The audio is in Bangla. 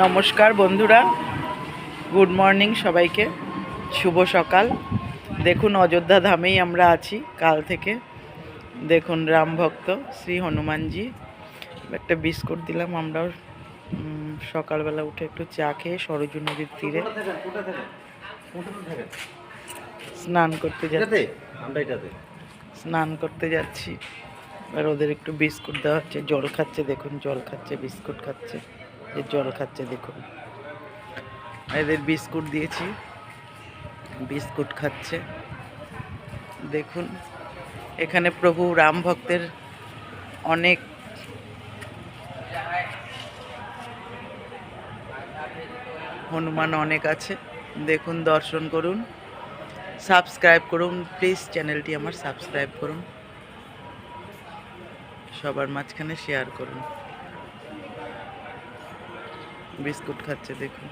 নমস্কার বন্ধুরা, গুড মর্নিং সবাইকে, শুভ সকাল। দেখুন অযোধ্যা ধামেই আমরা আছি কাল থেকে। দেখুন রাম ভক্ত শ্রী হনুমানজি। একটা বিস্কুট দিলাম। আমরাও সকালবেলা উঠে একটু চা খেয়ে সরজু নদীর তীরে স্নান করতে যাচ্ছি। আর ওদের একটু বিস্কুট দেওয়া হচ্ছে, জল খাচ্ছে। দেখুন জল খাচ্ছে, বিস্কুট খাচ্ছে, জল খাচ্ছে। দেখুন এদের বিস্কুট দিয়েছি, বিস্কুট খাচ্ছে। দেখুন এখানে প্রভু রাম ভক্তের অনেক হনুমান অনেক আছে। দেখুন দর্শন করুন, সাবস্ক্রাইব করুন প্লিজ, চ্যানেলটি আমার সাবস্ক্রাইব করুন, সবার মাঝখানে শেয়ার করুন। বিস্কুট খাচ্ছে দেখুন।